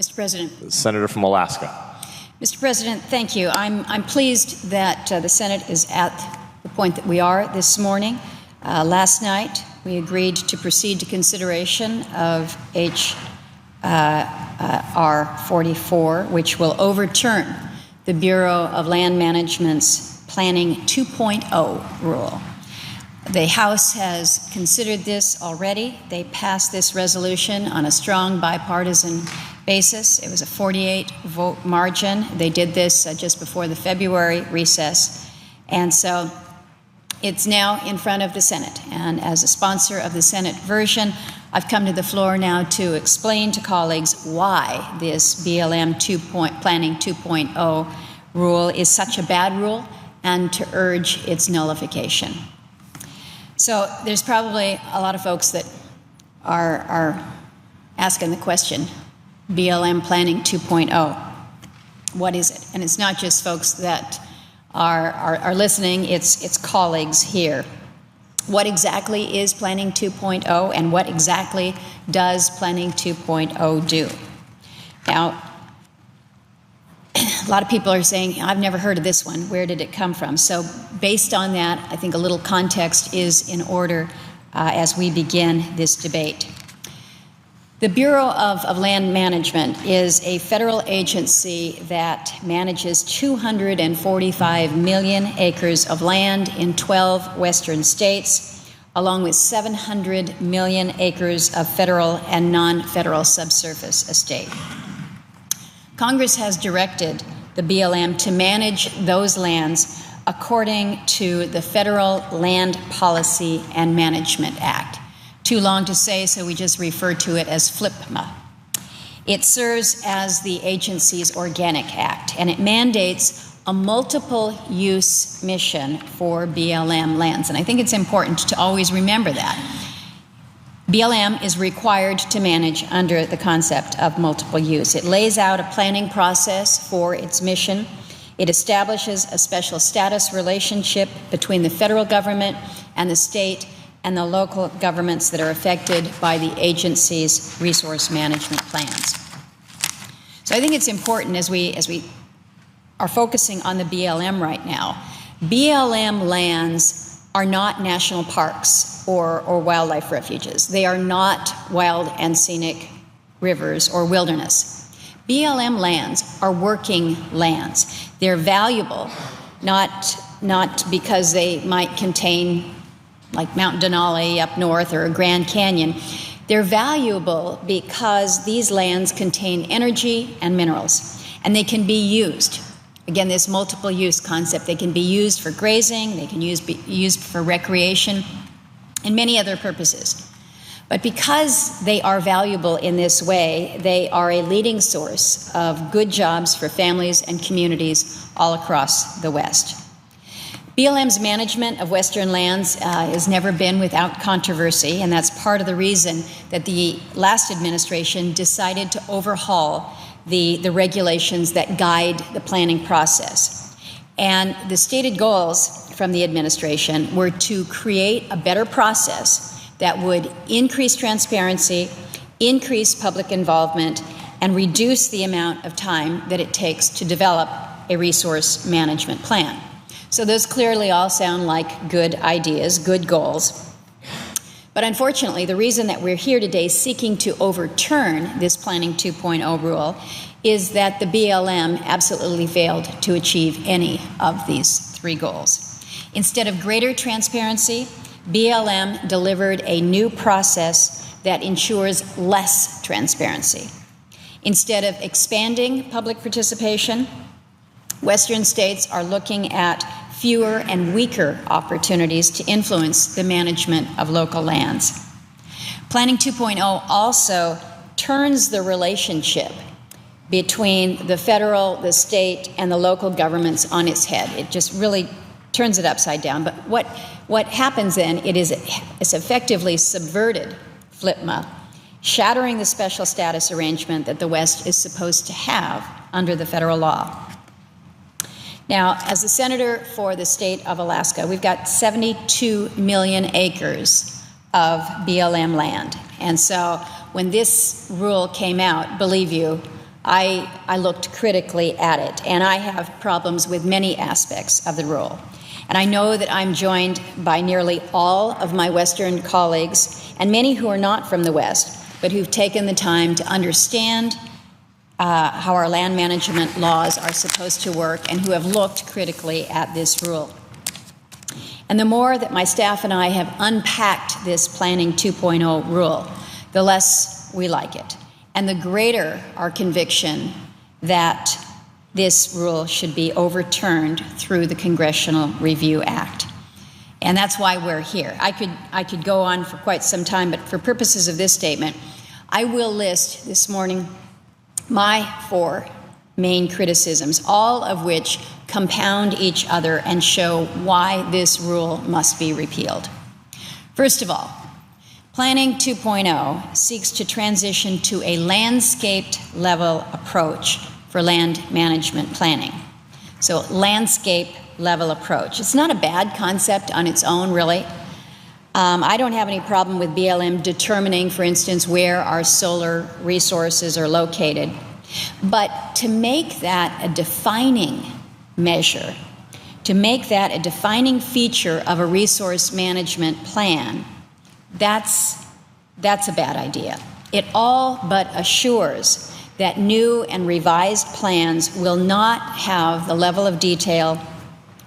Mr. President. Senator from Alaska. Mr. President, thank you. I'm pleased that the Senate is at the point that we are this morning. Last night, we agreed to proceed to consideration of H.R. 44, which will overturn the Bureau of Land Management's Planning 2.0 rule. The House has considered this already. They passed this resolution on a strong bipartisan basis. It was a 48-vote margin. They did this just before the February recess. And so it's now in front of the Senate. And as a sponsor of the Senate version, I've come to the floor now to explain to colleagues why this BLM Planning 2.0 rule is such a bad rule and to urge its nullification. So there's probably a lot of folks that are asking the question, BLM Planning 2.0, what is it? And it's not just folks that are listening, it's colleagues here. What exactly is Planning 2.0 and what exactly does Planning 2.0 do? Now, a lot of people are saying, I've never heard of this one. Where did it come from? So based on that, I think a little context is in order as we begin this debate. The Bureau of Land Management is a federal agency that manages 245 million acres of land in 12 western states, along with 700 million acres of federal and non-federal subsurface estate. Congress has directed the BLM to manage those lands according to the Federal Land Policy and Management Act. Too long to say, so we just refer to it as FLPMA. It serves as the agency's organic act, and it mandates a multiple-use mission for BLM lands. And I think it's important to always remember that. BLM is required to manage under the concept of multiple use. It lays out a planning process for its mission. It establishes a special status relationship between the federal government and the state and the local governments that are affected by the agency's resource management plans. So I think it's important as we are focusing on the BLM right now. BLM lands are not national parks or wildlife refuges. They are not wild and scenic rivers or wilderness. BLM lands are working lands. They're valuable, not because they might contain like Mount Denali up north or a Grand Canyon. They're valuable because these lands contain energy and minerals, and they can be used. Again, this multiple use concept, they can be used for grazing, they can be used for recreation, and many other purposes. But because they are valuable in this way, they are a leading source of good jobs for families and communities all across the West. BLM's management of Western lands has never been without controversy, and that's part of the reason that the last administration decided to overhaul the regulations that guide the planning process. And the stated goals from the administration were to create a better process that would increase transparency, increase public involvement, and reduce the amount of time that it takes to develop a resource management plan. So those clearly all sound like good ideas, good goals. But unfortunately, the reason that we're here today seeking to overturn this Planning 2.0 rule is that the BLM absolutely failed to achieve any of these three goals. Instead of greater transparency, BLM delivered a new process that ensures less transparency. Instead of expanding public participation, Western states are looking at fewer and weaker opportunities to influence the management of local lands. Planning 2.0 also turns the relationship between the federal, the state, and the local governments on its head. It just really turns it upside down. But what happens then, it's effectively subverted FLPMA, shattering the special status arrangement that the West is supposed to have under the federal law. Now, as the senator for the state of Alaska, we've got 72 million acres of BLM land. And so when this rule came out, believe you, I looked critically at it, and I have problems with many aspects of the rule. And I know that I'm joined by nearly all of my Western colleagues, and many who are not from the West, but who've taken the time to understand how our land management laws are supposed to work and who have looked critically at this rule. And the more that my staff and I have unpacked this Planning 2.0 rule, the less we like it, and the greater our conviction that this rule should be overturned through the Congressional Review Act. And that's why we're here. I could go on for quite some time, but for purposes of this statement, I will list this morning my 4 main criticisms, all of which compound each other and show why this rule must be repealed. First of all, Planning 2.0 seeks to transition to a landscaped level approach for land management planning. So, landscape level approach. It's not a bad concept on its own, really. I don't have any problem with BLM determining, for instance, where our solar resources are located. But to make that a defining measure, to make that a defining feature of a resource management plan, that's a bad idea. It all but assures that new and revised plans will not have the level of detail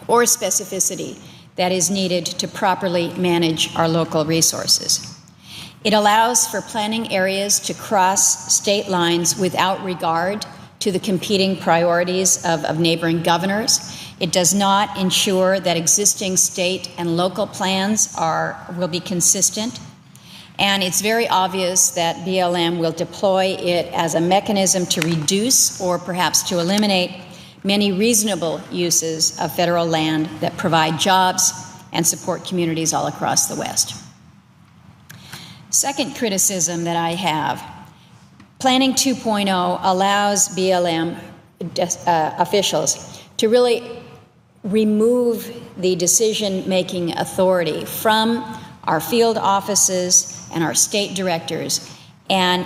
or specificity that is needed to properly manage our local resources. It allows for planning areas to cross state lines without regard to the competing priorities of neighboring governors. It does not ensure that existing state and local plans will be consistent. And it's very obvious that BLM will deploy it as a mechanism to reduce or perhaps to eliminate many reasonable uses of federal land that provide jobs and support communities all across the West. Second criticism that I have, Planning 2.0 allows BLM officials to really remove the decision-making authority from our field offices and our state directors, and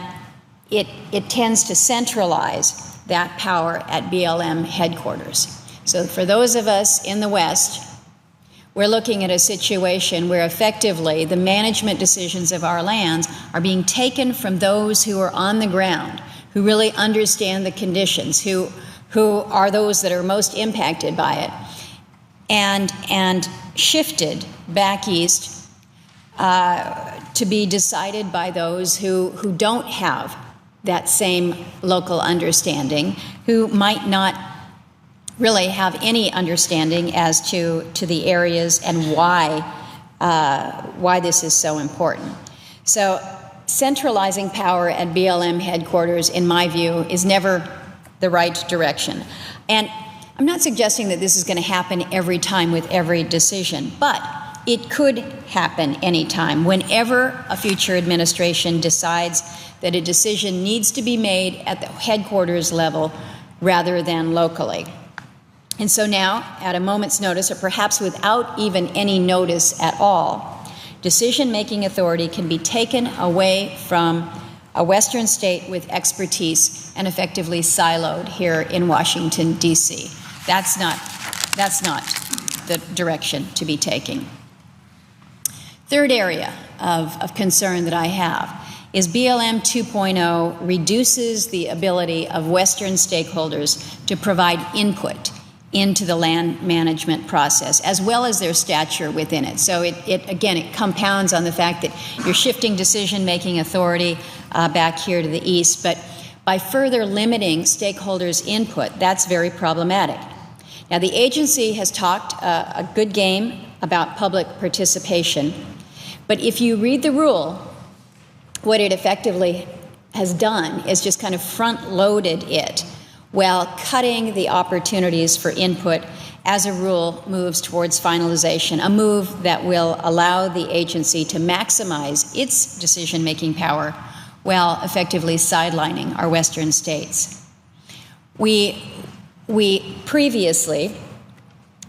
it tends to centralize that power at BLM headquarters. So for those of us in the West, we're looking at a situation where effectively the management decisions of our lands are being taken from those who are on the ground, who really understand the conditions, who are those that are most impacted by it, and shifted back east to be decided by those who don't have that same local understanding, who might not really have any understanding as to the areas and why this is so important. So centralizing power at BLM headquarters, in my view, is never the right direction. And I'm not suggesting that this is going to happen every time with every decision, but it could happen anytime, whenever a future administration decides that a decision needs to be made at the headquarters level rather than locally. And so now, at a moment's notice, or perhaps without even any notice at all, decision-making authority can be taken away from a Western state with expertise and effectively siloed here in Washington, D.C. That's not the direction to be taking. Third area of concern that I have is BLM 2.0 reduces the ability of Western stakeholders to provide input into the land management process, as well as their stature within it. So it compounds on the fact that you're shifting decision-making authority back here to the east, but by further limiting stakeholders' input, that's very problematic. Now, the agency has talked a good game about public participation, but if you read the rule, what it effectively has done is just kind of front-loaded it while cutting the opportunities for input as a rule moves towards finalization, a move that will allow the agency to maximize its decision-making power while effectively sidelining our Western states. We previously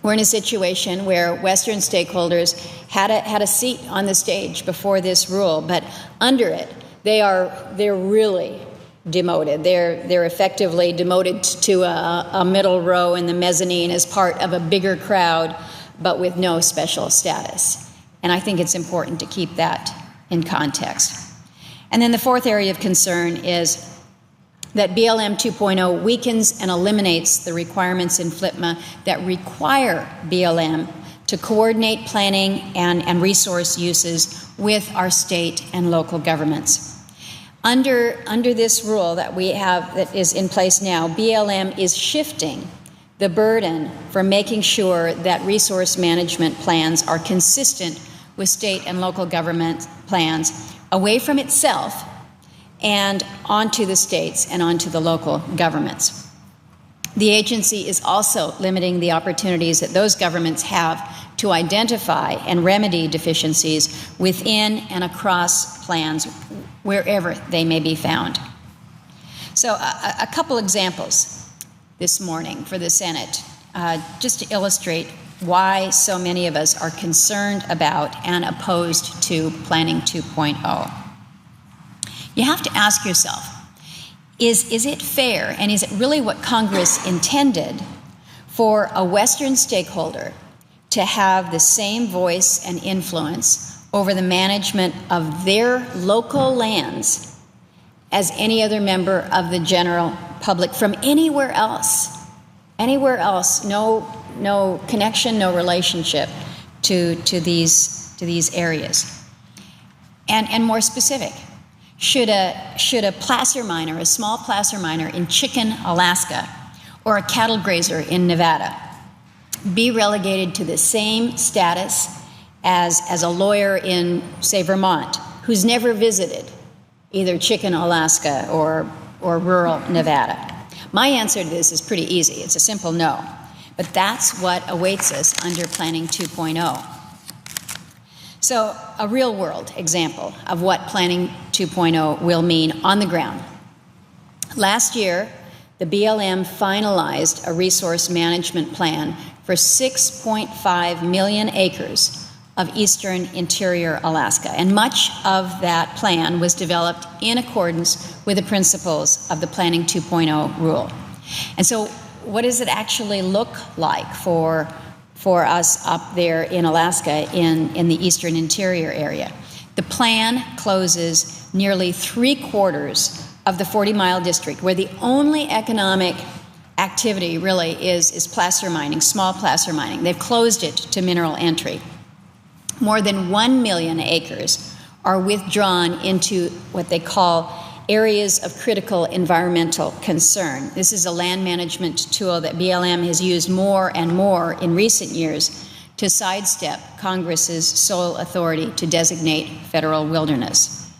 were in a situation where Western stakeholders had a seat on the stage before this rule, but under it, they're really demoted. They're effectively demoted to a middle row in the mezzanine as part of a bigger crowd, but with no special status. And I think it's important to keep that in context. And then the fourth area of concern is that BLM 2.0 weakens and eliminates the requirements in FLPMA that require BLM to coordinate planning and resource uses with our state and local governments. Under this rule that we have that is in place now, BLM is shifting the burden for making sure that resource management plans are consistent with state and local government plans away from itself and onto the states and onto the local governments. The agency is also limiting the opportunities that those governments have to identify and remedy deficiencies within and across plans wherever they may be found. So a couple examples this morning for the Senate, just to illustrate why so many of us are concerned about and opposed to Planning 2.0. You have to ask yourself, is it fair and is it really what Congress intended for a Western stakeholder to have the same voice and influence over the management of their local lands as any other member of the general public from anywhere else? Anywhere else, no connection, no relationship to these areas. And more specific, should a placer miner, a small placer miner in Chicken, Alaska, or a cattle grazer in Nevada be relegated to the same status as a lawyer in, say, Vermont, who's never visited either Chicken, Alaska, or rural Nevada? My answer to this is pretty easy. It's a simple no. But that's what awaits us under Planning 2.0. So, a real-world example of what Planning 2.0 will mean on the ground. Last year, the BLM finalized a resource management plan for 6.5 million acres of eastern interior Alaska, and much of that plan was developed in accordance with the principles of the Planning 2.0 rule. And so what does it actually look like for us up there in Alaska in the eastern interior area? The plan closes nearly 3/4 of the 40-mile district, where the only economic activity really is placer mining, small placer mining. They've closed it to mineral entry. More than 1 million acres are withdrawn into what they call areas of critical environmental concern. This is a land management tool that BLM has used more and more in recent years to sidestep Congress's sole authority to designate federal wilderness.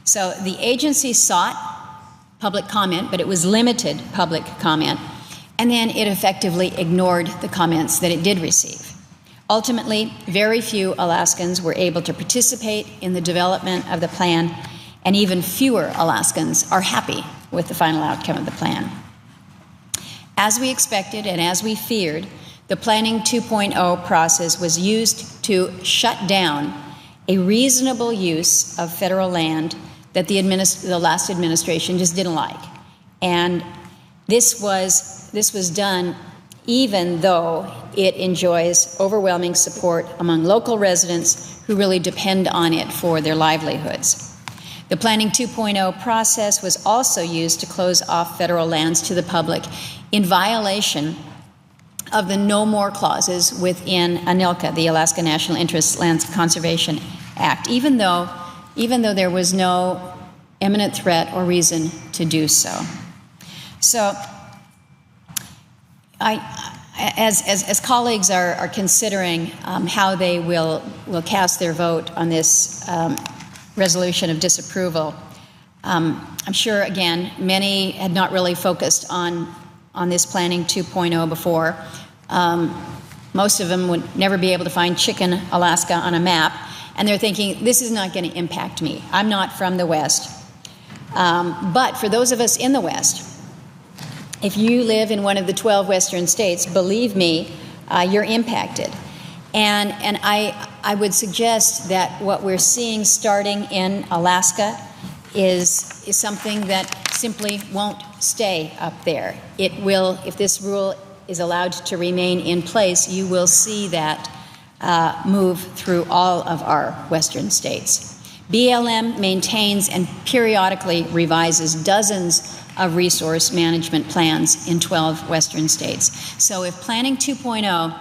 So the agency sought public comment, but it was limited public comment, and then it effectively ignored the comments that it did receive. Ultimately, very few Alaskans were able to participate in the development of the plan, and even fewer Alaskans are happy with the final outcome of the plan. As we expected and as we feared, the Planning 2.0 process was used to shut down a reasonable use of federal land that the last administration just didn't like. And this was done even though it enjoys overwhelming support among local residents who really depend on it for their livelihoods. The Planning 2.0 process was also used to close off federal lands to the public in violation of the No More clauses within ANILCA, the Alaska National Interest Lands Conservation Act, even though there was no imminent threat or reason to do so. So, as colleagues are considering how they will cast their vote on this resolution of disapproval, I'm sure, again, many had not really focused on this Planning 2.0 before. Most of them would never be able to find Chicken, Alaska on a map, and they're thinking, this is not going to impact me. I'm not from the West. But for those of us in the West, if you live in one of the 12 Western states, believe me, you're impacted. And I would suggest that what we're seeing starting in Alaska is something that simply won't stay up there. It will, if this rule is allowed to remain in place, you will see that move through all of our western states. BLM maintains and periodically revises dozens of resource management plans in 12 western states. So if Planning 2.0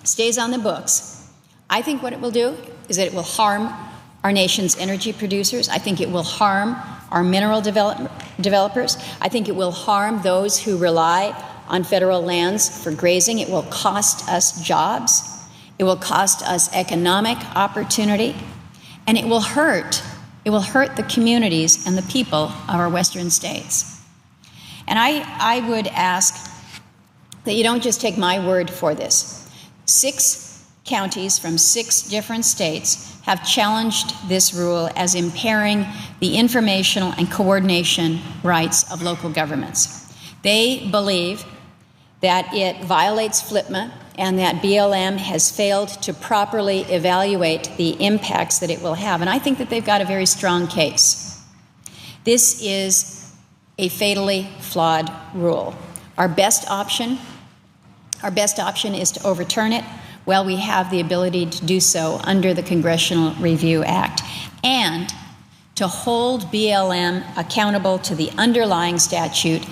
stays on the books, I think what it will do is that it will harm our nation's energy producers. I think it will harm our mineral developers. I think it will harm those who rely on federal lands for grazing. It will cost us jobs. It will cost us economic opportunity. And it will hurt the communities and the people of our western states. And I would ask that you don't just take my word for this. 6 counties from 6 different states have challenged this rule as impairing the informational and coordination rights of local governments. They believe that it violates FLPMA and that BLM has failed to properly evaluate the impacts that it will have. And I think that they've got a very strong case. This is a fatally flawed rule. Our best option is to overturn it. Well, we have the ability to do so under the Congressional Review Act, and to hold BLM accountable to the underlying statute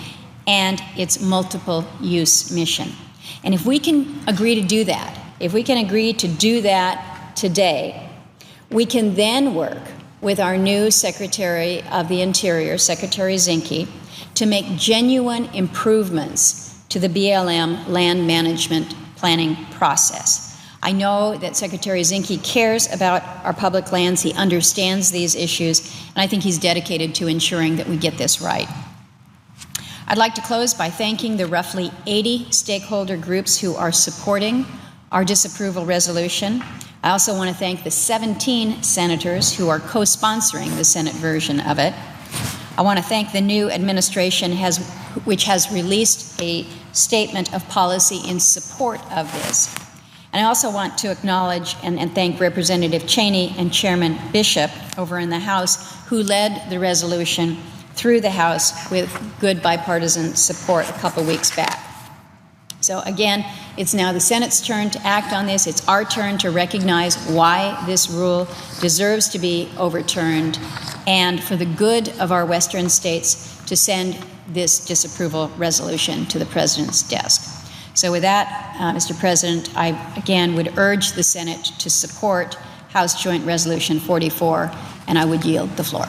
and its multiple use mission. And if we can agree to do that, today, we can then work with our new Secretary of the Interior, Secretary Zinke, to make genuine improvements to the BLM land management planning process. I know that Secretary Zinke cares about our public lands. He understands these issues, and I think he's dedicated to ensuring that we get this right. I'd like to close by thanking the roughly 80 stakeholder groups who are supporting our disapproval resolution. I also want to thank the 17 senators who are co-sponsoring the Senate version of it. I want to thank the new administration which has released a statement of policy in support of this. And I also want to acknowledge and thank Representative Cheney and Chairman Bishop over in the House, who led the resolution through the House with good bipartisan support a couple weeks back. So again, it's now the Senate's turn to act on this. It's our turn to recognize why this rule deserves to be overturned, and for the good of our western states, to send this disapproval resolution to the President's desk. So with that, Mr. President, I again would urge the Senate to support House Joint Resolution 44, and I would yield the floor.